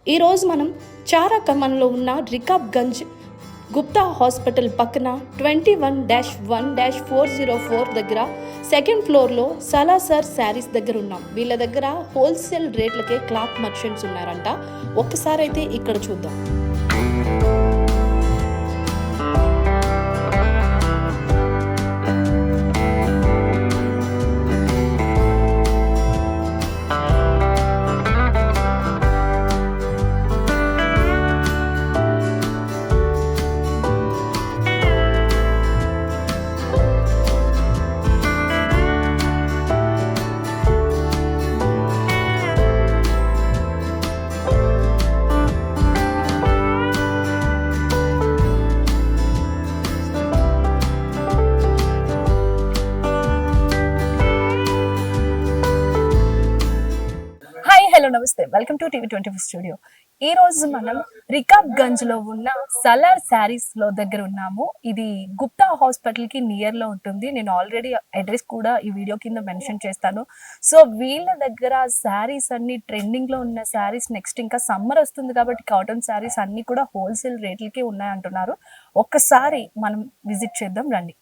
ఈరోజు మనం చారా కమాన్లో ఉన్న రికాబ్గంజ్ గుప్తా హాస్పిటల్ పక్కన 21-1-404 దగ్గర సెకండ్ ఫ్లోర్లో సలాసర్ శారీస్ దగ్గర ఉన్నాం. వీళ్ళ దగ్గర హోల్సేల్ రేట్లకే క్లాత్ మర్చెంట్స్ ఉన్నారంట. ఒక్కసారి అయితే ఇక్కడ చూద్దాం. హలో నమస్తే, వెల్కమ్ టు టీవీ24 స్టూడియో. ఈ రోజు మనం రికాబ్గంజ్ లో ఉన్న సలార్ శారీస్ లో దగ్గర ఉన్నాము. ఇది గుప్తా హాస్పిటల్ కి నియర్ లో ఉంటుంది. నేను ఆల్రెడీ అడ్రస్ కూడా ఈ వీడియో కింద మెన్షన్ చేస్తాను. సో వీళ్ళ దగ్గర శారీస్ అన్ని ట్రెండింగ్ లో ఉన్న శారీస్, నెక్స్ట్ ఇంకా సమ్మర్ వస్తుంది కాబట్టి కాటన్ శారీస్ అన్ని కూడా హోల్సేల్ రేట్లకి ఉన్నాయంటున్నారు. ఒక్కసారి మనం విజిట్ చేద్దాం రండి.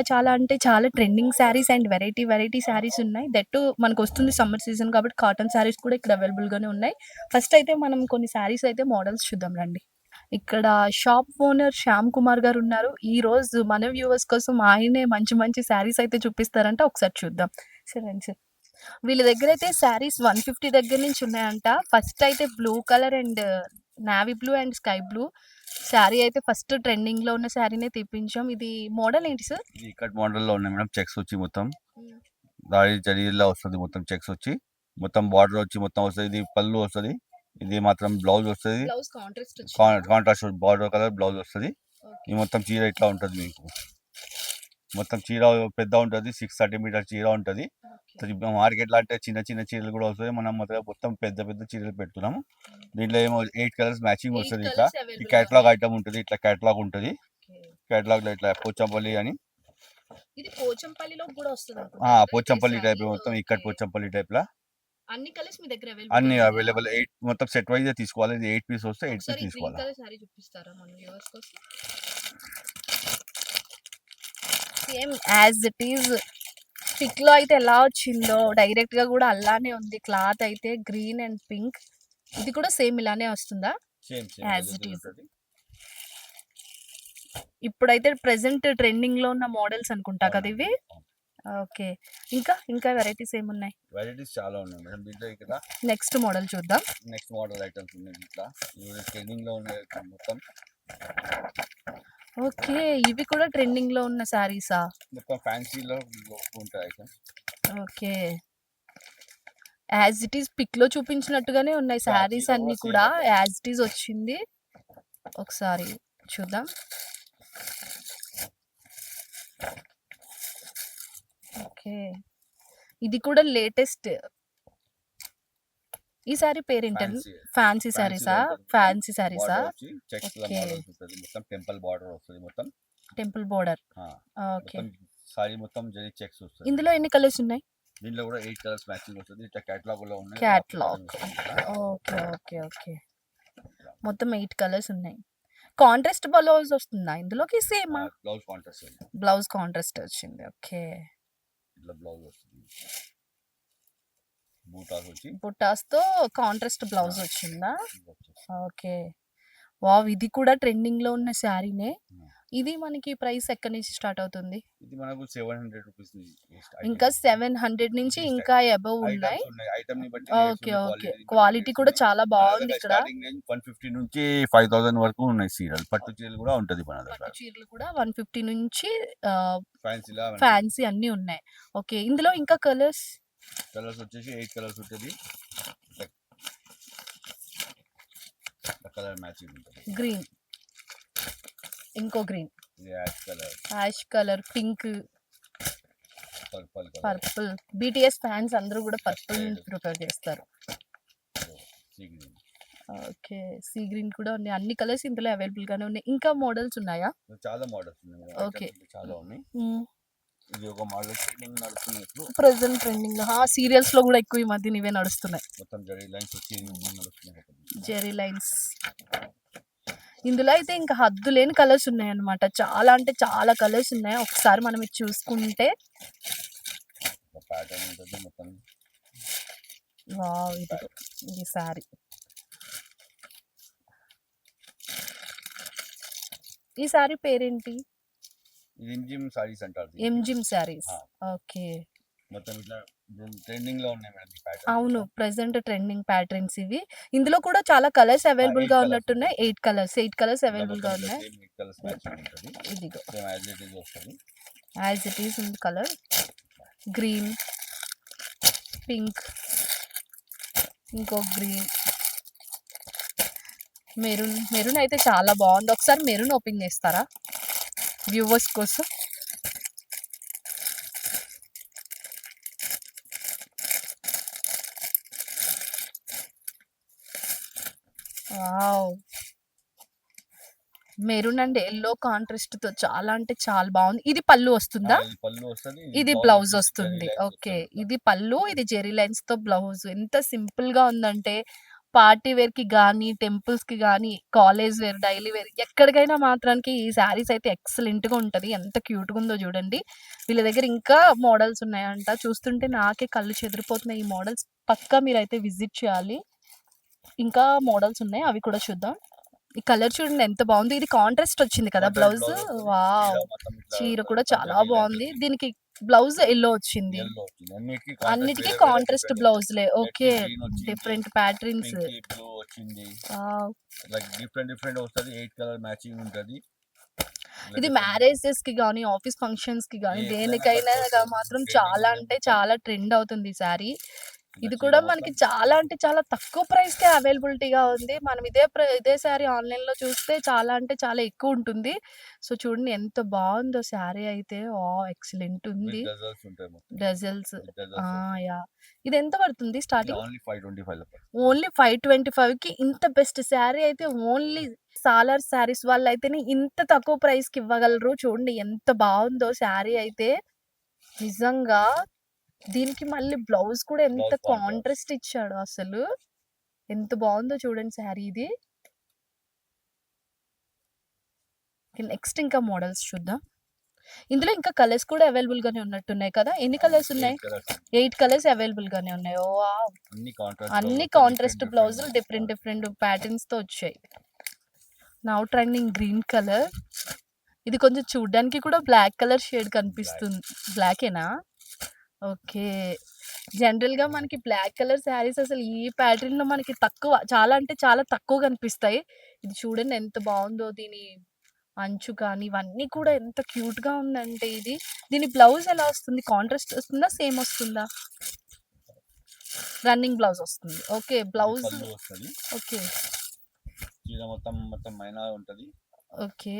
చాలా అంటే చాలా trending saris and variety saris ఉన్నాయి. దట్టు మనకు వస్తుంది సమ్మర్ సీజన్ కాబట్టి కాటన్ శారీస్ కూడా ఇక్కడ అవైలబుల్ గానే ఉన్నాయి. ఫస్ట్ అయితే మనం కొన్ని శారీస్ అయితే మోడల్స్ చూద్దాం రండి. ఇక్కడ షాప్ ఓనర్ శ్యామ్ కుమార్ గారు ఉన్నారు. ఈ రోజు మన వ్యూవర్స్ కోసం ఆయనే మంచి శారీస్ అయితే చూపిస్తారంట. ఒకసారి చూద్దాం. సరే సార్, వీళ్ళ దగ్గర అయితే శారీస్ 150 దగ్గర నుంచి ఉన్నాయంట. ఫస్ట్ అయితే blue colour and navy blue and sky blue sari అయితే ఫస్ట్ ట్రెండింగ్ లో ఉన్న శారీనే తెప్పించాం. ఇది మోడల్ ఏంటి సార్? ఇది కట్ మోడల్ లో ఉన్నాయి మేడం. చెక్స్ వచ్చి మొత్తం దాడి జరీలా వస్తుంది. మొత్తం చెక్స్ వచ్చి మొత్తం బార్డర్ వచ్చి మొత్తం వస్తుంది. ఇది పళ్ళు వస్తుంది. ఇది మాత్రం బ్లౌజ్ వస్తుంది. కాంట్రాస్ట్ బార్డర్ కలర్ బ్లౌజ్ వస్తుంది. ఇది మొత్తం చీర ఇట్లా ఉంటుంది. మీకు మొత్తం చీర పెద్ద ఉంటుంది. 630 మీటర్ చీర ఉంటుంది. మార్కెట్ లో అంటే చిన్న చీరలు కూడా వస్తుంది. మనం మొత్తం పెద్ద చీరలు పెడుతున్నాము. దీంట్లో ఏమో 8 కలర్స్ మ్యాచింగ్ వస్తుంది. ఇట్లా ఈ కేటలాగ్ ఐటమ్ ఉంటుంది. ఇట్లా కేటలాగ్ ఉంటుంది. కేటలాగ్ లో ఇట్లా పోచంపల్లి అని, ఇది పోచంపల్లిలో కూడా వస్తుంది. పోచంపల్లి టైప్ మొత్తం ఇక్కడ పోచంపల్లి టైప్ లా అన్ని కలర్స్ మీ దగ్గర అన్ని అవైలబుల్. 8 మొత్తం సెట్ వైజ్ తీసుకోవాలి. ఇది 8 పీస్ వస్తే 8 పీస్ తీసుకోవాలి. Same as it is pic లో అయితే ఎలా వచ్చిందో డైరెక్ట్ గా కూడా అలానే ఉంది. క్లాత్ అయితే గ్రీన్ అండ్ పింక్. ఇది కూడా సేమ్ ఇలానే వస్తుందా? As it is. ఇప్పుడైతే ప్రెసెంట్ ట్రెండింగ్ లో ఉన్న మోడల్స్ అనుకుంటా కదా ఇవి. ఓకే, ఇంకా వెరైటీస్ ఏమున్నాయి? వెరైటీస్ చాలా ఉన్నాయి మేడం. దీంట్లో ఇక్కడ నెక్స్ట్ మోడల్ చూద్దాం. నెక్స్ట్ మోడల్ ఐటమ్స్ ఉన్నాయి. ఇట్లా ట్రెండింగ్ లో ఉన్నాయి మొత్తం. ఓకే, ఇవి కూడా ట్రెండింగ్ లో ఉన్న శారీసా? మొత్తం ఫ్యాన్సీలో ఉంటాయి items. Okay, as it is pic లో చూపించినట్టుగానే ఉన్నాయి శారీస్ అన్ని కూడా. యాజ్ ఇట్ ఈస్ వచ్చింది. ఒకసారి చూద్దాం. ఓకే, ఇది కూడా లేటెస్ట్. ఈ సారీ పేరేంటండి? ఫ్యాన్సీ సారీసా? ఫ్యాన్సీ సారీసా? మొత్తం టెంపుల్ బార్డర్ వస్తుంది. మొత్తం టెంపుల్ బార్డర్. ఓకే, సారీ మొత్తం జరీ చెక్స్ వస్తుంది. ఇందులో ఎన్ని కలర్స్ ఉన్నాయి? దీనిలో కూడా 8 కలర్స్ మ్యాచింగ్ వస్తుంది. ఇట్లా కేటలాగ్ లో ఉన్నాయి. కేటలాగ్. ఓకే, మొత్తం 8 కలర్స్ ఉన్నాయి. కాంట్రాస్ట్ బ్లౌజ్ వస్తుందా ఇందులోకి? సేమ్ బ్లౌజ్ కాంట్రాస్ట్ వచ్చింది. ఓకే, ఇట్లా బ్లౌజ్ వస్తుంది. బుటాస్ తో కాంట్రాస్ట్ బ్లౌజ్ వచ్చిందా? ఓకే, వావ్, ఇది కూడా ట్రెండింగ్ లో ఉన్న శారీనే. ఇది మనకి ప్రైస్ ఎక్కడి నుంచి స్టార్ట్ అవుతుంది? ఇది మనకు 700 రూపీస్ నుంచి. ఇంకా 700 నుంచి ఇంకా అబవ్ ఉన్నాయి. ఓకే, క్వాలిటీ కూడా చాలా బాగుంది. ఇక్కడ 150 నుంచి 5000 వరకు ఉన్నాయి. చీరలు, పట్టు చీరలు కూడా ఉంటది మన దగ్గర. పట్టు చీరలు కూడా 150 నుంచి ఫ్యాన్సీ అన్ని ఉన్నాయి. ఓకే, ఇందులో ఇంకా కలర్స్ వచ్చేసి 8 కలర్స్ ఉంటుంది. కలర్ మ్యాచింగ్ ఉంటుంది. గ్రీన్, ఇంకో green, ash colour, pink, purple. BTS fans అందరూ కూడా పర్పుల్ ప్రిఫర్ చేస్తారు. ఓకే. సీ గ్రీన్ కూడా ఉన్నాయి. అన్ని కలర్స్ ఇందులో అవైలబుల్ గానే ఉన్నాయి. ఇంకా మోడల్స్ ఉన్నాయా? చాలా మోడల్స్ ఉన్నాయి మేడం. ఓకే. ఐటమ్స్ చాలా ఉన్నాయి. హ్మ్. ఇది ఒక మోడల్ ట్రెండింగ్ నడుస్తుంది ఇప్పుడు. ప్రెజెంట్ ట్రెండింగ్‌లో సీరియల్స్‌లో గూడా ఎక్కువ ఈ మధ్యన ఇవే నడుస్తున్నాయి. మొత్తం జరీ లైన్స్ వచ్చి నడుస్తున్నాయి ఒకటి. Jerry lines. ఇందులో అయితే ఇంకా హద్దు లేని కలర్స్ ఉన్నాయన్నమాట. చాలా అంటే చాలా కలర్స్ ఉన్నాయి. ఒకసారి మనం ఇది చూసుకుంటే ఒక ప్యాటర్న్ ఉంటుంది మొత్తం. వావ్! ఇదిగో ఈ సారీ. ఈ సారీ పేరేంటి? ఇది ఇంజిమ్ సారీస్ అంటారు దీన్ని. ఎంజిమ్ సారీస్. ఆ. ఓకే. మొత్తం ఇట్లా ట్రెండింగ్ లో ఉన్నాయి మేడం ఈ ప్యాటర్న్. అవును. ప్రెజెంట్ ట్రెండింగ్ ప్యాటర్న్స్ ఇవి. ఇందులో కూడా చాలా కలర్స్ అవైలబుల్ 8 గా కలర్స్ ఉన్నట్టున్నాయి. ఉంటాయి. 8 కలర్స్. 8 కలర్స్ ఇలా అవైలబుల్ మొత్తం గా ఇట్లా ఉన్నాయి. సేమ్ 8 కలర్స్ మ్యాచింగ్ ఉంటుంది. ఇదిగో సేమ్ యాజ్ ఇట్ ఈజ్ వస్తుంది. యాజ్ ఇట్ ఈస్ ఉంది కలర్. గ్రీన్, పింక్, ఇంకో గ్రీన్, మెరూన్. మెరూన్ అయితే చాలా బాగుంది. ఒకసారి మెరూన్ ఓపెన్ చేస్తారా వ్యూవర్స్ కోసం? Wow! Maroon and yellow contrast తో చాలా అంటే చాలా బాగుంది. ఇది పళ్ళు వస్తుందా? ఇది పళ్ళు వస్తుంది. ఇది బ్లౌజ్ వస్తుంది. ఓకే. ఇది పళ్ళు, ఇది జెరీ లైన్స్ తో బ్లౌజ్. ఎంత సింపుల్ గా ఉందంటే పార్టీ వేర్ కి గానీ, టెంపుల్స్ కి గానీ, కాలేజ్ వేర్, డైలీ వేర్ ఎక్కడికైనా మాత్రానికి ఈ శారీస్ అయితే ఎక్సలెంట్ గా ఉంటది. ఎంత క్యూట్ గా ఉందో చూడండి. వీళ్ళ దగ్గర ఇంకా మోడల్స్ ఉన్నాయంట. చూస్తుంటే నాకే కళ్ళు చెదిరిపోతున్నాయి. ఈ మోడల్స్ పక్కా మీరైతే విజిట్ చేయాలి. ఇంకా మోడల్స్ ఉన్నాయి. అవి కూడా చూద్దాం. ఈ కలర్ చూడండి ఎంత బాగుంది. ఇది కాంట్రాస్ట్ వచ్చింది కదా బ్లౌజ్. వావ్! చీర కూడా చాలా బాగుంది. దీనికి బ్లౌజ్ యెల్లో వచ్చింది. అన్నిటికీ కాంట్రాస్ట్ బ్లౌజ్లే. ఓకే. Different patterns. బ్లూ వచ్చింది. వావ్! లైక్ డిఫరెంట్ డిఫరెంట్ వస్తది. 8 కలర్ మ్యాచింగ్ ఉంటది. ఇది మ్యారేజెస్ కి గానీ, ఆఫీస్ ఫంక్షన్స్ కి గానీ, దేనికైనా మాత్రం చాలా అంటే చాలా ట్రెండ్ అవుతుంది ఈ సారీ. ఇది కూడా మనకి చాలా అంటే చాలా తక్కువ ప్రైస్‌కే అవైలబిలిటీగా ఉంది. మనం ఇదే సారీ ఆన్‌లైన్‌లో చూస్తే చాలా అంటే చాలా ఎక్కువ ఉంటుంది. సో, చూడండి ఎంత బావుందో సారీ అయితే. వావ్! ఎక్సలెంట్ ఉంది. డజల్స్ ఉంటాయి మొత్తం. డజల్స్. Dazzles yeah! ఇది ఎంత పడుతుంది స్టార్టింగ్? ఓన్లీ 525 లో పడుతుంది. ఓన్లీ 525కి ఇంత బెస్ట్ సారీ అయితే ఓన్లీ సాలార్ సారీస్ వాళ్ళైతేనే ఇంత తక్కువ ప్రైస్‌కి ఇవ్వగలరు. చూడండి ఎంత బావుందో సారీ అయితే. నిజంగా దీనికి మళ్ళీ బ్లౌజ్ కూడా ఎంత బ్లౌజ్ కాంట్రాస్ట్. కాంట్రాస్ట్ ఇచ్చాడో అసలు. ఎంత బావుందో చూడండి సారీ ఇది. నెక్స్ట్ ఇంకా మోడల్స్ చూద్దాం. ఇందులో ఇంకా కలర్స్ కూడా అవైలబుల్ గానే ఉన్నట్టున్నాయి కదా? ఎన్ని కలర్స్ ఉన్నాయి? 8 కలర్స్ అవైలబుల్ గానే ఉన్నాయి. ఓహ్! వావ్! అన్ని కాంట్రాస్ట్ బ్లౌజులు డిఫరెంట్ డిఫరెంట్ ప్యాటర్న్స్ తో వచ్చాయి. Now trending green colour. ఇది కొంచెం చూడ్డానికి కూడా బ్లాక్ కలర్ షేడ్ కనిపిస్తుంది. బ్లాకేనా? ఓకే. జనరల్‌గా మనకి బ్లాక్ కలర్ శారీస్ అసలు ఈ ప్యాటర్న్‌లో మనకి తక్కువ. చాలా అంటే చాలా తక్కువ కనిపిస్తాయి. ఇది చూడండి ఎంత బావుందో. దీని అంచు కానీ ఇవన్నీ కూడా ఎంత క్యూట్‌గా ఉందంటే ఇది. దీని బ్లౌజ్ ఎలా వస్తుంది? కాంట్రాస్ట్ వస్తుందా? సేమ్ వస్తుందా? రన్నింగ్ బ్లౌజ్ వస్తుంది. ఓకే. బ్లౌజ్ పళ్ళు వస్తది. ఓకే. చీర మొత్తం మొత్తం మైనా ఉంటది. ఓకే.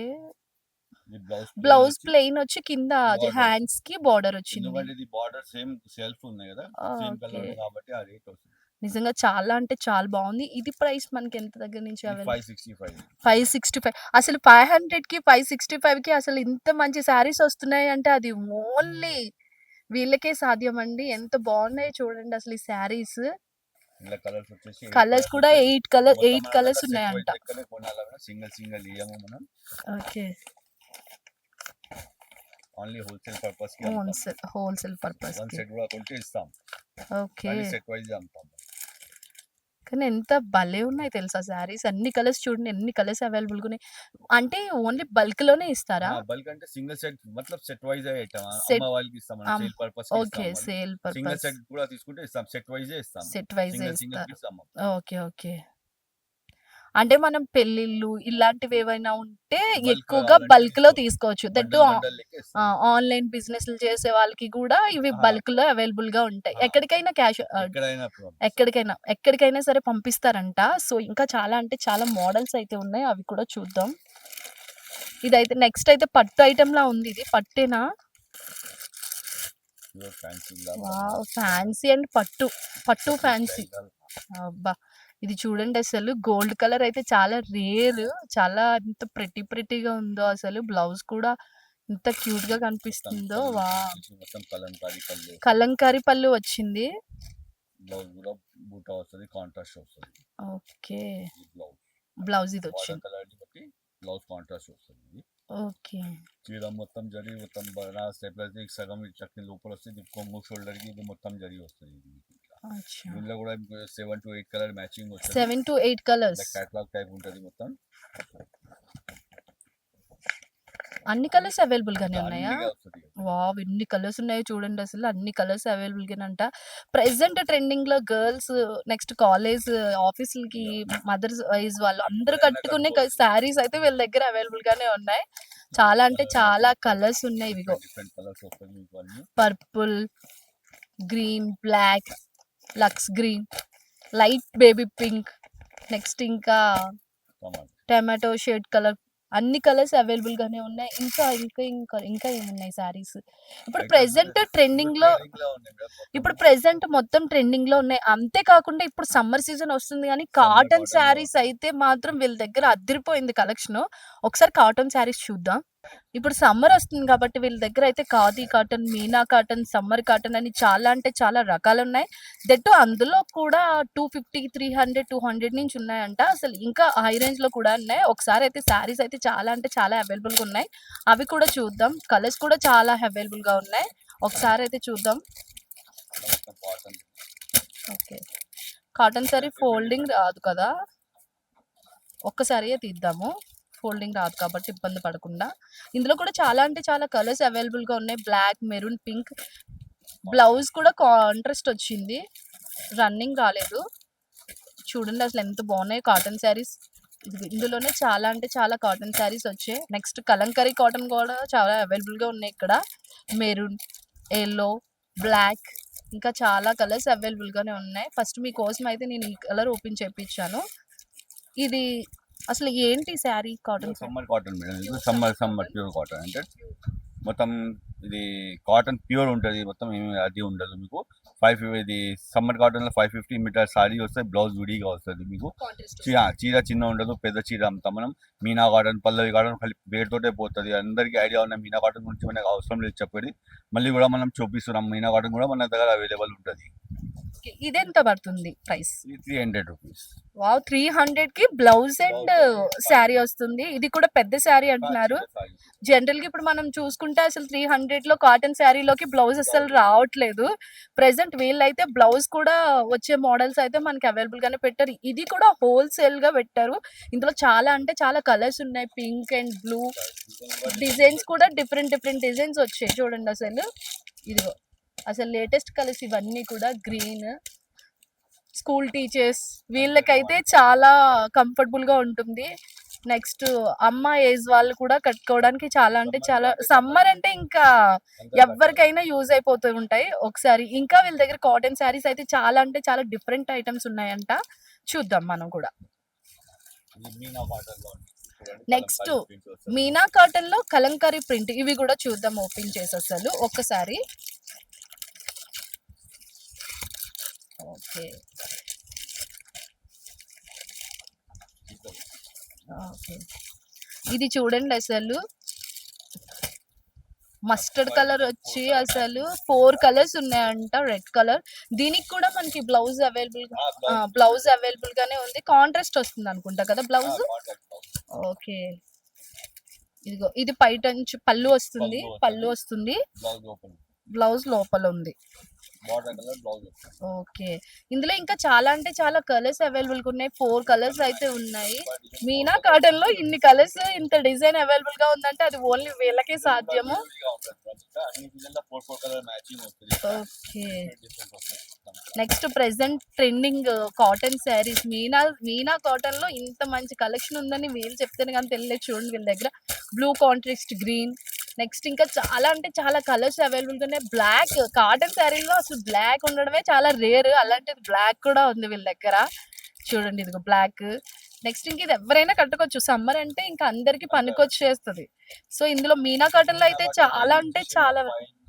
ఇది బ్లౌజ్ బ్లౌజ్ ప్లెయిన్ వచ్చి కింద Border. హ్యాండ్స్‌కి బార్డర్ వచ్చింది. ఎందుకంటే ఇది బార్డర్ సేమ్ సెల్ఫ్ ఉన్నాయి కదా. Same colour okay. ఉంది కాబట్టి ఆ రేట్ వస్తుంది. నిజంగా చాలా అంటే చాలా బావుంది. ఇది ప్రైస్ మనకి ఎంత దగ్గర నుంచి ఇది అవైలబుల్? 565. 565. అసలు 500కి 565కి అసలు ఇంత మంచి శారీస్ వస్తున్నాయి అంటే అది ఓన్లీ వీళ్ళకే సాధ్యమండి. ఎంత బాగున్నాయో చూడండి అసలు ఈ శారీస్. ఇలా కలర్స్ వచ్చేసి కలర్స్ కూడా 8 కలర్స్ ఉన్నాయంట. సింగిల్ సింగిల్ ఇయ్యము మనం. ఓకే. ఓన్లీ హోల్సేల్ పర్పస్ కి అమ్ముతాం. హోల్సేల్ పర్పస్ వన్ కి. సెట్ కూడా కొంటే ఇస్తాం. ఓకే. కానీ సెట్ వైజ్ అమ్ముతాం. కానీ ఎంత భలే ఉన్నాయి తెలుసా శారీస్. అన్ని కలర్స్ చూడండి ఎన్ని కలర్స్ అవైలబుల్‌గా ఉన్నాయి. అంటే ఓన్లీ బల్క్‌లోనే ఇస్తారా? బల్క్ అంటే సింగిల్ సెట్ మతలబ్ సెట్ వైజ్ ఐటమ్ Set- అమ్మ వాళ్ళకి ఇస్తాం మనం. సేల్ పర్పస్ కి ఓకే. ఇస్తాం. Sale single purpose. సెట్ కూడా తీసుకుంటే ఇస్తాం. సెట్ వైజే ఇస్తాం. సెట్ వైస్ సింగిల్ సింగిల్ ఇస్తారు. పీస్ అమ్మం. ఓకే. ఓకే. అంటే మనం పెళ్ళిళ్ళు ఇలాంటివి ఏవైనా ఉంటే Bulk ఎక్కువగా కావాలంటే బల్క్‌లో తీసుకోవచ్చు. తీసుకోవచ్చు. దట్టు బండల్ బండల్ లెక్క ఇస్తాం. ఆన్‌లైన్ బిజినెస్‌లు చేసే వాళ్ళకి కూడా ఇవి ఆ. బల్క్‌లో అవైలబుల్‌గా ఉంటాయి. ఎక్కడికైనా ఎక్కడైనా ఎక్కడికైనా సరే పంపిస్తారంట. సో, ఇంకా చాలా అంటే చాలా మోడల్స్ అయితే ఉన్నాయి. అవి కూడా చూద్దాం. ఇదైతే నెక్స్ట్ అయితే పట్టు ఐటెమ్‌లా ఉంది ఇది. పట్టేనా? Fancy wow! ఫ్యాన్సీ అండ్ పట్టు ఫ్యాన్సీ. అబ్బా! ఇది చూడండి అసలు గోల్డ్ కలర్ అయితే చాలా రేర్. చాలా ఎంత ప్రెట్టీగా ఉందో అసలు. బ్లౌజ్ కూడా ఎంత క్యూట్‌గా మొత్తం కనిపిస్తుందో. పళ్ళు వావ్! వచ్చేసి మొత్తం కలంకారీ పళ్ళు వస్తది. కలంకారీ పళ్ళు వచ్చింది. బ్లౌజ్ కూడా బూటా వస్తది. కాంట్రాస్ట్ వస్తది. ఓకే. ఈ బ్లౌజ్. Blouse water ఇదొచ్చింది. కలర్‌ని బట్టి బ్లౌజ్ కాంట్రాస్ట్ వస్తది ఇది. ఓకే. చీర మొత్తం జరీ మొత్తం బనారస్ టైప్‌లో అయితే సగం ఇట్లా లోపల వస్తది. ఇది కొంగు షోల్డర్‌కి ఇది మొత్తం జరీ వస్తది ఇది మీకు ఇట్లా. అచ్చా! దీనిలో కూడా 7-8 కలర్ మ్యాచింగ్ వస్తది. 7-8 ఇట్లా కలర్స్. కేటలాగ్ టైప్ ఉంటది మొత్తం. అన్ని కలర్స్ అవైలబుల్ గానే ఇట్లా ఉన్నాయా? అన్నిగా వస్తది. వావ్! ఎన్ని కలర్స్ ఉన్నాయో చూడండి అసలు. అన్ని కలర్స్ అవైలబుల్ గానంట. ప్రెజెంట్ ట్రెండింగ్‌లో గర్ల్స్ నెక్స్ట్ కాలేజ్, ఆఫీసులకి మదర్స్ వైస్ వాళ్ళు అందరూ ఎవరైనా కట్టుకునే కట్టుకోవచ్చు. శారీస్ అయితే వీళ్ళ దగ్గర అవైలబుల్ గానే ఉన్నాయి. చాలా అంటే కలర్ చాలా మ్యాచింగ్ కలర్స్ ఉన్నాయి. ఇవిగో డిఫరెంట్ కలర్స్ వస్తది మీకు అన్ని. Purple, green, black, lux green, light baby pink, next ఇంకా టమాటా. టమాటో షేడ్ కలర్, అన్ని కలర్స్ అవైలబుల్ గానే ఉన్నాయి. ఇంకా ఏమున్నాయి సారీస్? ఇప్పుడు ఐటమ్స్ ప్రెజెంట్ ఇప్పుడు ట్రెండింగ్‌లో ట్రెండింగ్‌లో ఉన్నాయి మేడం మొత్తం. ఇప్పుడు ప్రెజెంట్ మొత్తం ట్రెండింగ్‌లో ఉన్నాయి. అంతే కాకుండా ఇప్పుడు సమ్మర్ సీజన్ వస్తుంది గానీ, సమ్మర్ కాటన్ కాటన్‌లో శారీస్ అయితే మాత్రం వీళ్ళ దగ్గర అదిరిపోయింది కలెక్షను. ఒకసారి కాటన్ శారీస్ చూద్దాం. ఇప్పుడు సమ్మర్ వస్తుంది కాబట్టి వీళ్ళ దగ్గర అయితే khadi cotton, Meena cotton, summer cotton అని చాలా అంటే చాలా రకాలున్నాయి. దట్టు అందులో కూడా 250, 300, 200 నుంచి ఉన్నాయంట. అసలు ఇంకా హై రేంజ్‌లో కూడా ఉన్నాయి. ఒకసారి అయితే శారీస్ అయితే చాలా అంటే చాలా అవైలబుల్‌గా ఉన్నాయి. అవి కూడా చూద్దాం. కలర్స్ కూడా చాలా అవైలబుల్‌గా ఉన్నాయి. ఒకసారి అయితే చూద్దాం. మొత్తం cotton. Okay. Cotton sorry different folding different రాదు కదా! ఒక్కసారియే తీద్దాము. ఫోల్డింగ్ రాదు కాబట్టి ఇబ్బంది పడకుండా. ఇందులో కూడా చాలా అంటే చాలా కలర్స్ అవైలబుల్‌గా ఉన్నాయి. Black, maroon, pink. బ్లౌజ్ కూడా కాంట్రాస్ట్ వచ్చింది. రన్నింగ్ రాలేదు. చూడండి అసలు ఎంత బాగున్నాయో కాటన్ శారీస్. ఇందులోనే చాలా అంటే చాలా కాటన్ శారీస్ వచ్చాయి. నెక్స్ట్ కలంకారీ కాటన్ కూడా చాలా అవైలబుల్‌గా ఉన్నాయి ఇక్కడ. మెరూన్, యెల్లో, బ్లాక్ ఇంకా చాలా కలర్స్ అవైలబుల్‌గానే ఉన్నాయి. ఫస్ట్ మీకోసం అయితే నేను ఈ కలర్ ఓపెన్ చేపిచ్చాను. ఇది అసలు ఏంటి sari? Cotton sari. Summer cotton madam. ఇది pure summer summer pure cotton. Cotton అంటే మొత్తం ఇది కాటన్ ప్యూర్ ఉంటది. మొత్తం ఏమి అది ఉండదు మీకు. ఇది సమ్మర్ కాటన్‌లో 550 మీటర్ సారీ వస్తది. బ్లౌజ్ విడిగా వస్తది మీకు. కాంట్రాస్ట్ చీర చిన్నగా ఉండదు. పెద్ద చీర అమ్ముతాం మనం. మీనా కాటన్, పల్లవి కాటన్ ఖాళీ పేరుతోటే పోతది. అందరికీ ఐడియా ఉన్న మీనా కాటన్ గురించి మనకు అవసరం లేదు చెప్పేది. మళ్ళీ కూడా మనం చూపిస్తున్నాం. మీనా కాటన్ కూడా మన దగ్గర అవైలబుల్ ఉంటది. ఓకే. ఇదెంత పడుతుంది ప్రైస్? ఇది 300 రూపీస్. వావ్! 300కి బ్లౌజ్ అండ్ శారీ వస్తుంది. ఇది కూడా పెద్ద శారీ అంటున్నారు. చిన్న సారీ. జనరల్‌గా ఇప్పుడు మనం చూసుకుంటే అసలు 300లో కాటన్ శారీలోకి బ్లౌజ్ అస్సలు రావట్లేదు. ప్రెజెంట్ వీళ్ళైతే బ్లౌజ్ కూడా వచ్చే మోడల్స్ అయితే మనకి అవైలబుల్ గానే పెట్టారు. ఇది కూడా హోల్‌సేల్‌గా పెట్టారు. ఇందులో చాలా అంటే చాలా కలర్స్ ఉన్నాయి. Pink and blue. డిజైన్స్ కూడా డిఫరెంట్ డిజైన్స్ వచ్చాయి చూడండి అసలు. ఇదిగో అసలు లేటెస్ట్ కలర్స్ ఇవన్నీ కూడా గ్రీన్. స్కూల్ టీచర్స్ వీళ్ళకైతే చాలా కంఫర్టబుల్‌గా ఉంటుంది. నెక్స్ట్ అమ్మ ఏజ్ వాళ్ళు కూడా కట్టుకోవడానికి చాలా అంటే చాలా సమ్మర్ అంటే ఇంకా ఎవ్వరికైనా యూజ్ అయిపోతూ ఉంటాయి. ఒకసారి ఇంకా వీళ్ళ దగ్గర కాటన్ శారీస్ అయితే చాలా అంటే చాలా డిఫరెంట్ ఐటెమ్స్ ఉన్నాయంట. చూద్దాం మనం కూడా. ఇది మీనా కాటన్‌లో ఉంది. చూడండి నెక్స్ట్ కలంకారీ ప్రింట్ వస్తది. మీనా కాటన్‌లో కలంకారీ ప్రింట్ ఇవి కూడా చూద్దాం ఓపెన్ చేసి అసలు ఒక్కసారి. ఓకే. ఓకే. ఇది చూడండి అసలు మస్టర్డ్ కలర్ వచ్చి అసలు 4 కలర్స్ ఉన్నాయంట. Red colour. దీనికి కూడా మనకి బ్లౌజ్ బ్లౌజ్ అవైలబుల్ గానే ఉంది. కాంట్రాస్ట్ వస్తుంది అనుకుంటా కదా బ్లౌజ్? Cotton blouse. ఓకే. ఇదిగో ఇది పైట నుంచి పళ్ళు వస్తుంది. పళ్ళు వస్తుంది. Blouse open. బ్లౌజ్ లోపల ఉంది. బార్డర్ కలర్ బ్లౌజ్ వస్తది. ఓకే. ఇందులో ఇంకా చాలా అంటే చాలా కలర్స్ అవైలబుల్‌గా ఉన్నాయి. 4 కలర్స్ అయితే ఉన్నాయి. మీనా కాటన్‌లో ఇన్ని కలర్స్ ఇంత డిజైన్ అవైలబుల్‌గా ఉందంటే అది ఓన్లీ వీళ్ళకే సాధ్యము. అన్ని డిజైన్‌లో 4 కలర్ మ్యాచింగ్ వస్తది. ఓకే. డిఫరెంట్ వస్తది మొత్తం. Next present trending cotton saris Meena కాటన్‌లో ఇంత మంచి కలెక్షన్ ఉందని వీళ్ళు చెప్తేనే గాని తెలియలేదు. చూడండి వీళ్ళ దగ్గర బ్లూ కాంట్రాస్ట్ గ్రీన్. నెక్స్ట్ ఇంకా చాలా అంటే చాలా కలర్స్ అవైలబుల్‌గా ఉన్నాయి. బ్లాక్ కాటన్ శారీలో అసలు బ్లాక్ ఉండడమే చాలా రేర్. అలాంటిది బ్లాక్ కూడా ఉంది వీళ్ళ దగ్గర. చూడండి ఇదిగో బ్లాక్. నెక్స్ట్ ఇంక ఇది ఎవరైనా కట్టుకోవచ్చు. సమ్మర్ అంటే ఇంకా అందరికి పనికొచ్చేస్తది. సో ఇందులో మీనా కాటన్‌లో అయితే చాలా అంటే చాలా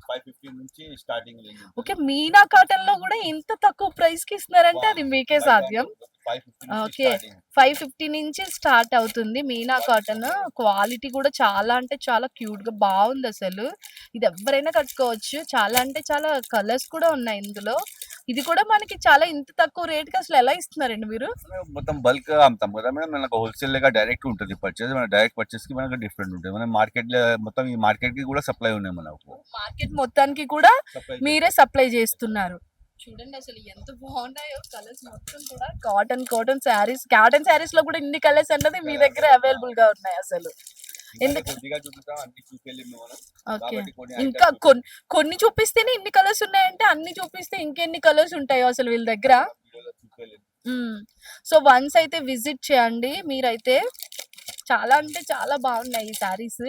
550 నుంచి స్టార్టింగ్ రేంజ్ ఉంటుంది. ఓకే. మీనా కాటన్‌లో గూడా ఇంత తక్కువ ప్రైస్‌కి ఇస్తున్నారంటే అది మీకే బల్క్ సాధ్యం. అంటే 550 నుంచి ఓకే. స్టార్టింగ్. 550 నుంచి స్టార్ట్ అవుతుంది మీనా కాటన్. క్వాలిటీ కూడా చాలా అంటే చాలా క్యూట్‌గా బావుందసలు. ఇది ఎవ్వరైనా కట్టుకోవచ్చు. చాలా అంటే చాలా కలర్స్ కూడా ఉన్నాయి ఇందులో. ఇది కూడా మనకి చాలా ఇంత తక్కువ రేట్‌కి అసలు ఎలా ఇస్తున్నారండి మీరు? మొత్తం బల్క్ అమ్ముతాం కదా మేడం. మనకు హోల్‌సేల్ గా డైరెక్ట్ ఉంటుంది పర్చేజ్. మన డైరెక్ట్ పర్చేజ్ కి మనకు డిఫరెంట్ ఉంటుంది. మనం మార్కెట్‌లో మొత్తం ఈ మార్కెట్ కి కూడా సప్లై ఉన్నాయి మనకు. మార్కెట్ మొత్తానికి కూడా సప్లై మీరే సప్లై చేస్తున్నారు. చూడండి అసలు ఎంత బాగున్నాయో కలర్స్ మొత్తం కూడా. కాటన్ శారీస్ లో కూడా ఇన్ని కలర్స్ అన్నది మీ దగ్గర అవైలబుల్ గా ఉన్నాయి అసలు. ఎందుకు కొద్దిగా చూపిస్తాం, అన్ని చూపెళ్ళింది మనం. ఓకే. కాబట్టి కొన్ని ఇంకా items కొన్ని చూపిస్తేనే ఇన్ని కలర్స్ ఉన్నాయంటే అన్ని చూపిస్తే ఇంకెన్ని కలర్స్ ఉంటాయో అసలు వీళ్ళ దగ్గర. వీడియోలో చూపెళ్ళింది. సో వన్స్ అయితే విజిట్ చేయండి మీరైతే. చాలా అంటే చాలా బాగున్నాయి ఈ శారీస్.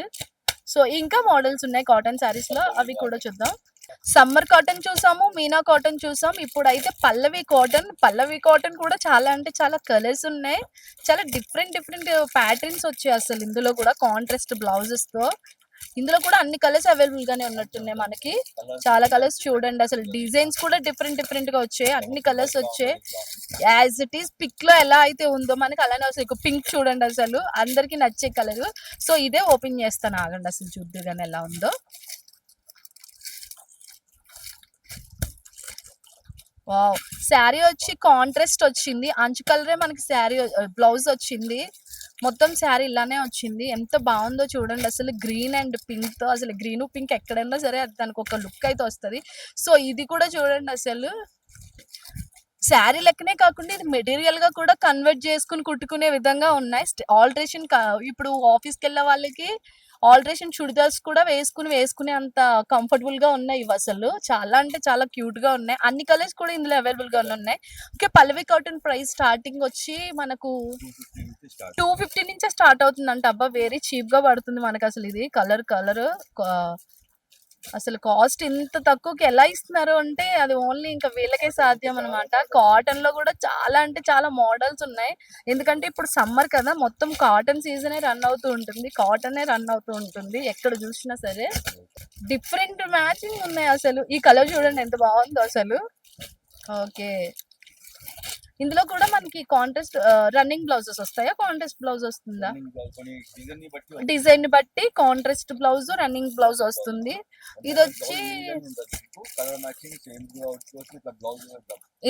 సో ఇంకా మోడల్స్ ఉన్నాయి కాటన్ శారీస్ లో, అవి కూడా చూద్దాం. సమ్మర్ కాటన్ చూసాము, మీనా కాటన్ చూసాం. ఇప్పుడైతే పల్లవి కాటన్ కూడా చాలా అంటే చాలా కలర్స్ ఉన్నాయి. చాలా డిఫరెంట్ ప్యాటర్న్స్ వచ్చాయి అసలు ఇందులో కూడా కాంట్రాస్ట్ బ్లౌజెస్ తో. ఇందులో కూడా అన్ని కలర్స్ అవైలబుల్ గానే ఉన్నట్టున్నాయి మనకి. చాలా కలర్స్ చూడండి అసలు. డిజైన్స్ కూడా డిఫరెంట్ గా వచ్చాయి. అన్ని కలర్స్ వచ్చాయి. యాజ్ ఇట్ ఈస్ పిక్ లో ఎలా అయితే ఉందో మనకి అలానే వస్తాయి. పింక్ చూడండి అసలు అందరికి నచ్చే కలర్. సో ఇదే ఓపెన్ చేస్తాను, ఆగండి అసలు చూద్దు కానీ ఎలా ఉందో. వావ్! శారీ వచ్చి కాంట్రాస్ట్ వచ్చింది. అంచు కలరే మనకి శారీ బ్లౌజ్ వచ్చింది. మొత్తం శారీ ఇలానే వచ్చింది. ఎంత బాగుందో చూడండి అసలు. గ్రీన్ అండ్ పింక్ తో, అసలు గ్రీన్ పింక్ ఎక్కడైనా సరే అది దానికి ఒక లుక్ అయితే వస్తది. సో ఇది కూడా చూడండి అసలు. శారీ లెక్కనే కాకుండా ఇది మెటీరియల్ గా కూడా కన్వర్ట్ చేసుకుని కుట్టుకునే విధంగా ఉన్నాయి. ఆల్టరేషన్ ఇప్పుడు ఆఫీస్కి వెళ్ళే వాళ్ళకి ఆల్టరేషన్ చుడిదార్స్ కూడా వేసుకునే అంత కంఫర్టబుల్ గా ఉన్నాయి ఇవి అసలు. చాలా అంటే చాలా క్యూట్ గా ఉన్నాయి. అన్ని కలర్స్ కూడా ఇందులో అవైలబుల్ గా ఉన్నాయి. ఓకే. పల్లవి కాటన్ ప్రైస్ స్టార్టింగ్ వచ్చి మనకు 250 నుంచి స్టార్ట్. 250 నుంచే స్టార్ట్ అవుతుందంట. అబ్బా వెరీ చీప్ గా పడుతుంది మనకు అసలు. ఇది కలర్ అసలు కాస్ట్ ఇంత తక్కువకి ఎలా ఇస్తున్నారు అంటే అది ఓన్లీ ఇంకా వీళ్ళకే సాధ్యం అనమాట. కాటన్ లో కూడా చాలా అంటే చాలా మోడల్స్ ఉన్నాయి. ఎందుకంటే ఇప్పుడు సమ్మర్ కదా, మొత్తం కాటన్ సీజనే రన్ అవుతూ ఉంటుంది. కాటనే రన్ అవుతూ ఉంటుంది ఎక్కడ చూసినా సరే. డిఫరెంట్ మ్యాచింగ్ ఉన్నాయి అసలు. ఈ కలర్ చూడండి ఎంత బాగుందో అసలు. ఓకే. ఇందులో కూడా మనకి కాంట్రాస్ట్ రన్నింగ్ బ్లౌజెస్ వస్తాయా? కాంట్రాస్ట్ బ్లౌజ్ వస్తుందా? రన్నింగ్ బ్లౌజ్ కొన్ని డిజైన్ ని బట్టి వస్తుంది. డిజైన్ ని బట్టి కాంట్రాస్ట్ బ్లౌజ్, రన్నింగ్ బ్లౌజ్ వస్తుంది. ఇది వచ్చి కలర్ మ్యాచింగ్ సేమ్ అవుట్కోవచ్చు. ఇట్లా బ్లౌజ్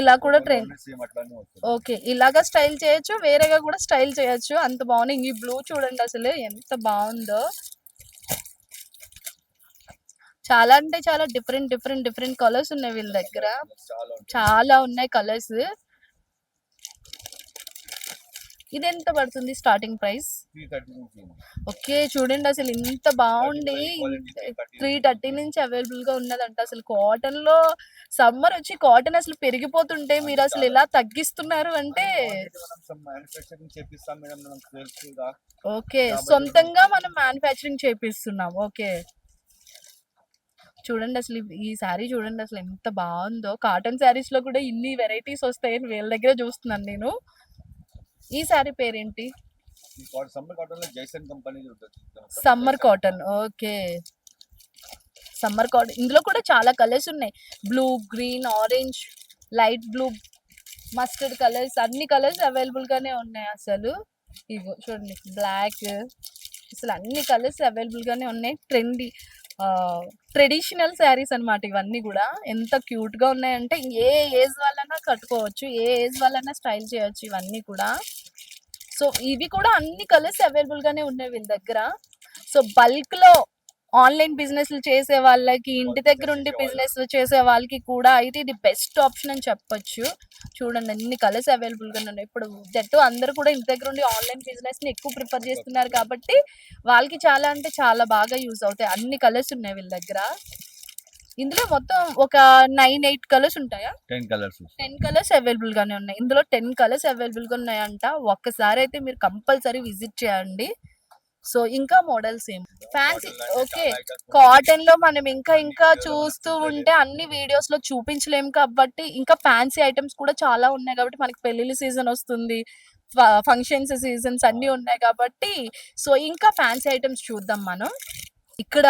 ఇలా కూడా ట్రెండ్. సేమ్ అట్లానే వస్తుంది. ఓకే. ఇలాగా స్టైల్ చేయొచ్చు, వేరేగా కూడా స్టైల్ చేయొచ్చు. అంత బాగుంది. ఈ బ్లూ చూడండి అసలు ఎంత బాగుందో. చాలా అంటే చాలా డిఫరెంట్ కలర్స్ ఉన్నాయి వీళ్ళ దగ్గర. చాలా ఉంటాయి. చాలా ఉన్నాయి కలర్స్. ఇది ఎంత పడుతుంది స్టార్టింగ్ ప్రైస్? 330 నుంచి ఉంది. ఓకే. చూడండి అసలు ఇంత బాగుండి 330 నుంచి అవైలబుల్ గా ఉన్నదంట. అసలు కాటన్ లో సమ్మర్ వచ్చి కాటన్ అసలు పెరిగిపోతుంటే మీరు అసలు ఇలా తగ్గిస్తున్నారు అంటే. మనం some manufacturing చేపిస్తాం మేడం, మనం తెలుసు కదా. ఓకే. సొంతంగా మనం మ్యానుఫ్యాక్చరింగ్ చేపిస్తున్నాం. ఓకే. చూడండి అసలు ఈ శారీ చూడండి అసలు ఎంత బాగుందో. కాటన్ శారీస్ లో కూడా ఇన్ని వెరైటీస్ వస్తాయని వీళ్ళ దగ్గర చూస్తున్నాను నేను. ఈ శారీ పేరేంటి? ఈ సమ్మర్ కాటన్ లో జైసన్ కంపెనీ ఉంటుంది. Summer cotton. Okay. Summer cotton. ఇందులో కూడా చాలా కలర్స్ ఉన్నాయి. Blue, green, orange, light blue, mustard colours, అన్ని కలర్స్ అవైలబుల్ గానే ఉన్నాయి అసలు. ఇగో చూడండి బ్లాక్, అసలు అన్ని కలర్స్ అవైలబుల్ గానే ఉన్నాయి. ట్రెడిషనల్ శారీస్ అన్నమాట ఇవన్నీ కూడా. ఎంత క్యూట్ గా ఉన్నాయంటే ఏ ఏజ్ వాళ్ళైనా కట్టుకోవచ్చు, ఏ ఏజ్ వాళ్ళైనా స్టైల్ చేయొచ్చు ఇవన్నీ కూడా. సో ఇవి కూడా అన్ని కలర్స్ అవైలబుల్ గానే ఉన్నాయి వీళ్ళ దగ్గర. సో బల్క్ లో ఆన్లైన్ బిజినెస్లు చేసే వాళ్ళకి, ఇంటి దగ్గర ఉండి బిజినెస్ చేసే వాళ్ళకి కూడా అయితే ఇది బెస్ట్ ఆప్షన్ అని చెప్పొచ్చు. చూడండి అన్ని కలర్స్ అవైలబుల్ గా ఉన్నాయి. ఇప్పుడు జట్టు అందరూ కూడా ఇంటి దగ్గర ఉండి ఆన్లైన్ బిజినెస్ ని ఎక్కువ ప్రిఫర్ చేస్తున్నారు కాబట్టి వాళ్ళకి చాలా అంటే చాలా బాగా యూజ్ అవుతాయి. అన్ని కలర్స్ ఉన్నాయి వీళ్ళ దగ్గర. ఇందులో మొత్తం ఒక 9-8 కలర్స్ ఉంటాయా? 10 కలర్స్. 10 కలర్స్ అవైలబుల్ గానే ఉన్నాయి. ఇందులో 10 కలర్స్ అవైలబుల్ గా ఉన్నాయంట. ఒక్కసారి అయితే మీరు కంపల్సరీ విజిట్ చేయండి. సో ఇంకా మోడల్స్ ఏం ఫ్యాన్సీ. ఓకే. కాటన్ లో మనం ఇంకా చూస్తూ ఉంటే అన్ని వీడియోస్ లో చూపించలేము కాబట్టి ఇంకా ఫ్యాన్సీ ఐటమ్స్ కూడా చాలా ఉన్నాయి కాబట్టి మనకి పెళ్లిళ్ళ సీజన్ వస్తుంది, ఫంక్షన్స్ సీజన్స్ అన్ని ఉన్నాయి కాబట్టి సో ఇంకా ఫ్యాన్సీ ఐటమ్స్ చూద్దాం మనం. ఇక్కడ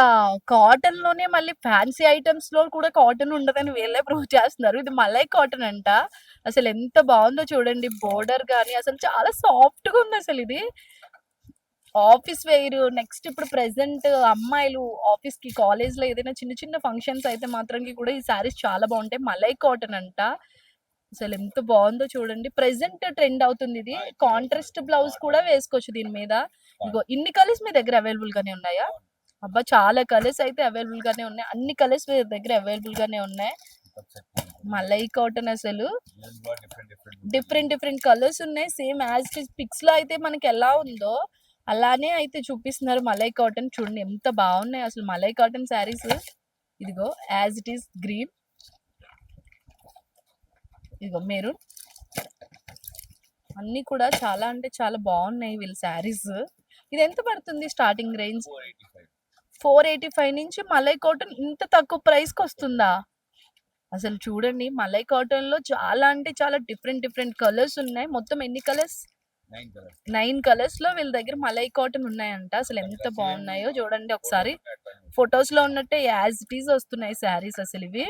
కాటన్ లోనే మళ్ళీ ఫ్యాన్సీ ఐటమ్స్ లో కూడా కాటన్ ఉండదని వీళ్ళే ప్రూవ్ చేస్తున్నారు. ఇది మలై కాటన్ అంట. అసలు ఎంత బాగుందో చూడండి. బోర్డర్ గాని అసలు చాలా సాఫ్ట్ గా ఉంది అసలు ఇది. ఆఫీస్ వేర్ నెక్స్ట్ ఇప్పుడు ప్రెసెంట్ అమ్మాయిలు ఆఫీస్ కి కాలేజ్ లో ఏదైనా చిన్న చిన్న ఫంక్షన్స్ అయితే మాత్రం కూడా ఈ సారీస్ చాలా బాగుంటాయి. మలై కాటన్ అంట. అసలు ఎంత బాగుందో చూడండి. ప్రెసెంట్ ట్రెండ్ అవుతుంది ఇది. కాంట్రాస్ట్ బ్లౌజ్ కూడా వేసుకోవచ్చు దీని మీద. ఇగో ఇన్ని కలర్స్ మీ దగ్గర అవైలబుల్ గానే ఉన్నాయా? అబ్బా చాలా కలర్స్ అయితే అవైలబుల్ గానే ఉన్నాయి. అన్ని కలర్స్ మీ దగ్గర అవైలబుల్ గానే ఉన్నాయి. మలై కాటన్ అసలు డిఫరెంట్ డిఫరెంట్ కలర్స్ ఉన్నాయి. Same as it is pics లో అయితే మనకి ఎలా ఉందో అలానే అయితే చూపిస్తున్నారు. మలై కాటన్ చూడండి ఎంత బాగున్నాయి అసలు మలై కాటన్ శారీస్. ఇదిగో యాజ్ ఇట్ ఈస్ గ్రీన్, ఇదిగో మెరూన్, అన్ని కూడా చాలా అంటే చాలా బాగున్నాయి వీళ్ళ శారీస్. ఇది ఎంత పడుతుంది స్టార్టింగ్ రేంజ్? 485 నుంచి మలై కాటన్ ఇంత తక్కువ ప్రైస్ కి వస్తుందా? అసలు చూడండి మలై కాటన్ లో చాలా అంటే చాలా డిఫరెంట్ డిఫరెంట్ కలర్స్ ఉన్నాయి. మొత్తం ఎన్ని కలర్స్? 9 కలర్స్ లో వీళ్ళ దగ్గర మలై కాటన్ ఉన్నాయంట. అసలు ఎంత బాగున్నాయో చూడండి ఒకసారి. ఫొటోస్ లో ఉన్నట్టే యాజ్ ఇట్ ఈస్ వస్తున్నాయి శారీస్ అసలు ఇవి.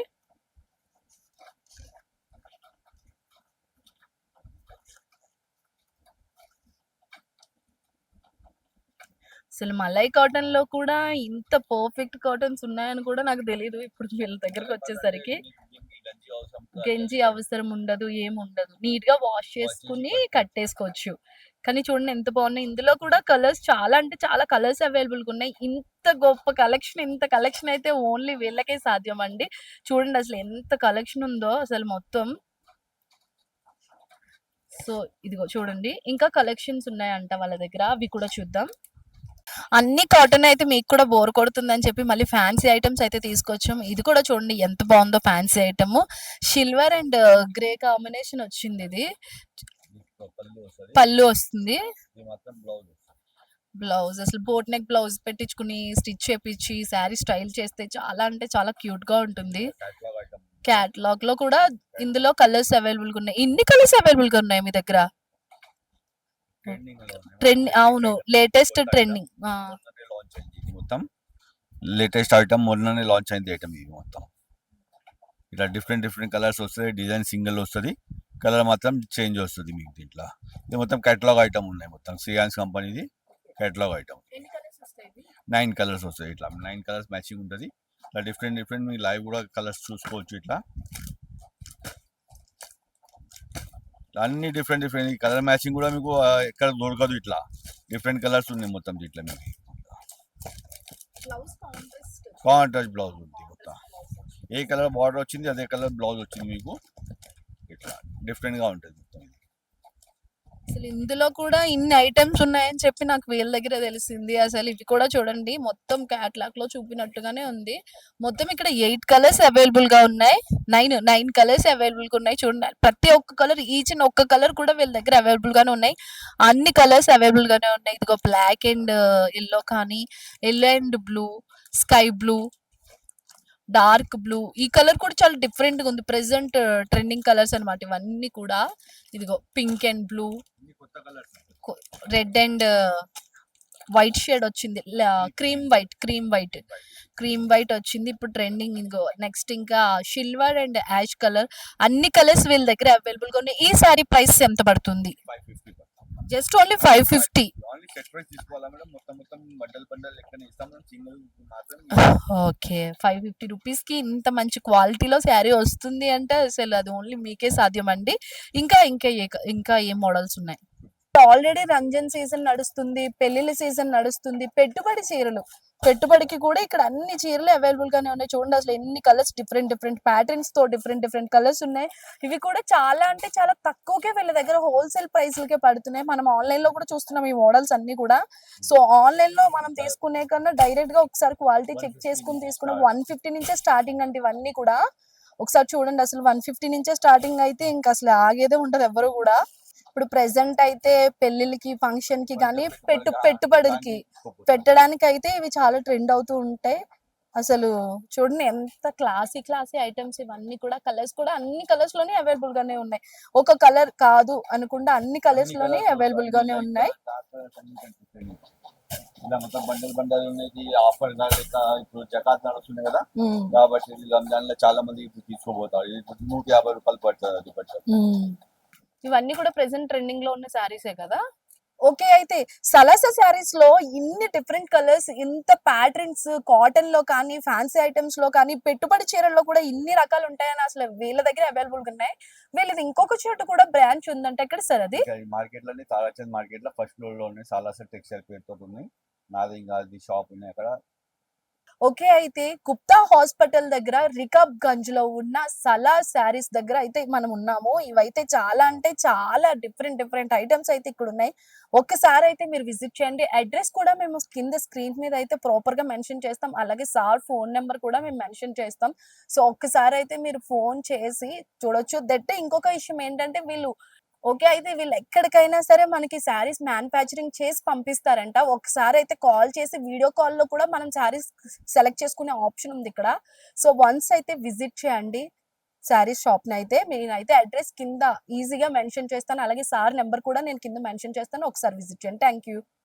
అసలు మలై కాటన్ లో కూడా ఇంత పర్ఫెక్ట్ కాటన్స్ ఉన్నాయని కూడా నాకు తెలియదు ఇప్పుడు వీళ్ళ దగ్గరకు వచ్చేసరికి. గంజి అవసరం ఉండదు, ఏముండదు. నీట్ గా వాష్ చేసుకుని కట్టేసుకోవచ్చు. కానీ చూడండి ఎంత బాగున్నాయి. ఇందులో కూడా కలర్స్ చాలా అంటే చాలా కలర్స్ అవైలబుల్ గా ఉన్నాయి. ఇంత గొప్ప కలెక్షన్, ఇంత కలెక్షన్ అయితే ఓన్లీ వీళ్ళకే సాధ్యం అండి. చూడండి అసలు ఎంత కలెక్షన్ ఉందో అసలు మొత్తం. సో ఇదిగో చూడండి ఇంకా కలెక్షన్స్ ఉన్నాయంట వాళ్ళ దగ్గర, అవి కూడా చూద్దాం. అన్ని కాటన్ అయితే మీకు కూడా బోర్ కొడుతుందని చెప్పి మళ్ళీ ఫ్యాన్సీ ఐటమ్స్ అయితే తీసుకొచ్చాం. ఇది కూడా చూడండి ఎంత బాగుందో fancy item. Silver and grey combination వచ్చింది. ఇది పళ్ళు వస్తుంది. బ్లౌజ్ అసలు బోట్ నెక్ బ్లౌజ్ పెట్టించుకుని స్టిచ్ చేపించి శారీ స్టైల్ చేస్తే చాలా అంటే చాలా క్యూట్ గా ఉంటుంది. క్యాటలాగ్ లో కూడా ఇందులో కలర్స్ అవైలబుల్ గా ఉన్నాయి. ఇన్ని కలర్స్ అవైలబుల్ గా ఉన్నాయి మీ దగ్గర? ట్రెండ్ అవును, లేటెస్ట్ ట్రెండింగ్. మొత్తం లేటెస్ట్ ఐటమ్ మొన్ననే లాంచ్ అయింది ఐటమ్ ఇది మొత్తం. ఇట్లా డిఫరెంట్ డిఫరెంట్ కలర్స్ వస్తాయి. డిజైన్ సింగిల్ వస్తుంది, కలర్ మాత్రం చేంజ్ వస్తుంది మీకు దీంట్లో. ఇది మొత్తం కేటలాగ్ ఐటమ్ ఉన్నాయి. మొత్తం సియాన్స్ కంపెనీది కేటలాగ్ ఐటమ్. 9 కలర్స్ వస్తాయి. ఇట్లా 9 కలర్స్ మ్యాచింగ్ ఉంటుంది. ఇట్లా డిఫరెంట్ డిఫరెంట్ మీ లైవ్ కూడా కలర్స్ చూసుకోవచ్చు. ఇట్లా అన్ని డిఫరెంట్ డిఫరెంట్ కలర్ మ్యాచింగ్ కూడా మీకు ఎక్కడ దొరకదు. ఇట్లా డిఫరెంట్ కలర్స్ ఉన్నాయి మొత్తం దీంట్లో. మీకు కాంట్రాస్ట్ బ్లౌజ్ ఉంది మొత్తం. ఏ కలర్ బార్డర్ వచ్చింది అదే కలర్ బ్లౌజ్ వచ్చింది మీకు. ఇట్లా డిఫరెంట్గా ఉంటుంది మొత్తం. అసలు ఇందులో కూడా ఇన్ని ఐటమ్స్ ఉన్నాయని చెప్పి నాకు వీళ్ళ దగ్గర తెలిసింది. అసలు ఇవి కూడా చూడండి మొత్తం క్యాట్లాగ్ లో చూపినట్టుగానే ఉంది. మొత్తం ఇక్కడ 8 కలర్స్ అవైలబుల్ గా ఉన్నాయి. 9 కలర్స్ అవైలబుల్ గా ఉన్నాయి. చూడండి ప్రతి ఒక్క కలర్, ఈచ్ అండ్ ఒక్క కలర్ కూడా వీళ్ళ దగ్గర అవైలబుల్ గానే ఉన్నాయి. అన్ని కలర్స్ అవైలబుల్ గానే ఉన్నాయి. ఇదిగో బ్లాక్ అండ్ ఎల్లో కానీ, yellow and blue, sky blue, dark blue. ఈ కలర్ కూడా చాలా డిఫరెంట్ గా ఉంది. ప్రెసెంట్ ట్రెండింగ్ కలర్స్ అన్నమాట ఇవన్నీ కూడా. ఇదిగో pink and blue, red and white shade వచ్చింది. క్రీమ్ వైట్ వచ్చింది ఇప్పుడు ట్రెండింగ్. ఇంకో నెక్స్ట్ ఇంకా సిల్వర్ అండ్ యాష్ కలర్. అన్ని కలర్స్ వీళ్ళ దగ్గర అవైలబుల్ గా ఉన్నాయి. ఈ సారీ ప్రైస్ ఎంత పడుతుంది? Just only 550. ఓకే, 550 రూపీస్ కి ఇంత మంచి క్వాలిటీలో శారీ వస్తుంది అంటే అసలు అది ఓన్లీ మీకే సాధ్యం అండి. ఇంకా ఏ మోడల్స్ ఉన్నాయి? ఆల్రెడీ రంజాన్ సీజన్ నడుస్తుంది, పెళ్లిళ్ళ సీజన్ నడుస్తుంది. పెట్టుబడికి కూడా ఇక్కడ అన్ని చీరలు అవైలబుల్ గానే ఉన్నాయి. చూడండి అసలు ఎన్ని కలర్స్, డిఫరెంట్ డిఫరెంట్ ప్యాటర్న్స్ తో డిఫరెంట్ డిఫరెంట్ కలర్స్ ఉన్నాయి. ఇవి కూడా చాలా అంటే చాలా తక్కువకే వీళ్ళ దగ్గర హోల్సేల్ ప్రైస్లకే పడుతున్నాయి. మనం ఆన్లైన్ లో కూడా చూస్తున్నాం ఈ మోడల్స్ అన్ని కూడా. సో ఆన్లైన్ లో మనం తీసుకునే కన్నా డైరెక్ట్ గా ఒకసారి క్వాలిటీ చెక్ చేసుకుని తీసుకున్నాం. 150 నుంచే స్టార్టింగ్ అంటే ఇవన్నీ కూడా. ఒకసారి చూడండి అసలు 150 నుంచే స్టార్టింగ్ అయితే ఇంకా అసలు ఆగేదే ఉండదు ఎవరు కూడా. ఇప్పుడు ప్రెసెంట్ అయితే పెళ్లిళ్ళకి, ఫంక్షన్ కి కానీ పెట్టుబడులకి పెట్టడానికి అయితే ఇవి చాలా ట్రెండ్ అవుతూ ఉంటాయి. అసలు చూడండి ఎంత క్లాసీ ఐటమ్స్ ఇవన్నీ కూడా. కలర్స్ కూడా అన్ని కలర్స్ లోనే అవైలబుల్ గానే ఉన్నాయి. ఒక కలర్ కాదు అనుకుంటే అన్ని కలర్స్ లోనే అవైలబుల్ గానే ఉన్నాయి. ఇలా మొత్తం బండలు ఉన్నాయి. ఆఫర్ లెక్క ఇప్పుడు జకాత్ నడుస్తున్నాయి కదా, కాబట్టి రంజాన్ లో చాలా మంది ఇప్పుడు తీసుకోబోతారు. ఇది 150 రూపాయలు పడుతుంది అది పట్టు. ఇవన్నీ కూడా ప్రెసెంట్ ట్రెండింగ్ లో ఉన్న శారీసే కదా. ఓకే, అయితే సలాసా శారీస్ లో ఇన్ని డిఫరెంట్ కలర్స్, ఇంత ప్యాటర్న్స్, కాటన్ లో కానీ ఫ్యాన్సీ ఐటమ్స్ లో కానీ పెట్టుబడి చీరల్లో కూడా ఇన్ని రకాలు ఉంటాయని అసలు వీళ్ళ దగ్గర అవైలబుల్ గా ఉన్నాయి. వీళ్ళది ఇంకొక చోట కూడా బ్రాంచ్ ఉందంట. ఎక్కడ సార్ అది? మార్కెట్ లోనే తారాచంద్ మార్కెట్ లో ఫస్ట్ ఫ్లోర్ లో ఉన్నాయి. సాలాసర్ టెక్స్టైల్ పేరుతో ఉన్నాయి. నాది ఇంకా అది షాప్ ఉన్నాయి అక్కడ. ఓకే, అయితే గుప్తా హాస్పిటల్ దగ్గర రికాబ్ గంజ్ లో ఉన్న సలా శారీస్ దగ్గర అయితే మనం ఉన్నాము. ఇవైతే చాలా అంటే చాలా డిఫరెంట్ ఐటమ్స్ అయితే ఇక్కడ ఉన్నాయి. ఒక్కసారి అయితే మీరు విజిట్ చేయండి. అడ్రస్ కూడా మేము కింద స్క్రీన్ మీద అయితే ప్రాపర్ గా మెన్షన్ చేస్తాం. అలాగే సార్ ఫోన్ నెంబర్ కూడా మేము మెన్షన్ చేస్తాం. సో ఒక్కసారి అయితే మీరు ఫోన్ చేసి చూడొచ్చు. దట్ ఇంకొక విషయం ఏంటంటే వీళ్ళు ఓకే, అయితే వీళ్ళు ఎక్కడికైనా సరే మనకి శారీస్ మ్యానుఫ్యాక్చరింగ్ చేసి పంపిస్తారంట. ఒకసారి అయితే కాల్ చేసి వీడియో కాల్ లో కూడా మనం శారీస్ సెలెక్ట్ చేసుకునే ఆప్షన్ ఉంది ఇక్కడ. సో వన్స్ అయితే విజిట్ చేయండి శారీస్ షాప్ ని. అయితే నేనైతే అడ్రస్ కింద ఈజీగా మెన్షన్ చేస్తాను. అలాగే సార్ నెంబర్ కూడా నేను కింద మెన్షన్ చేస్తాను. ఒకసారి విజిట్ చేయండి. Thank you.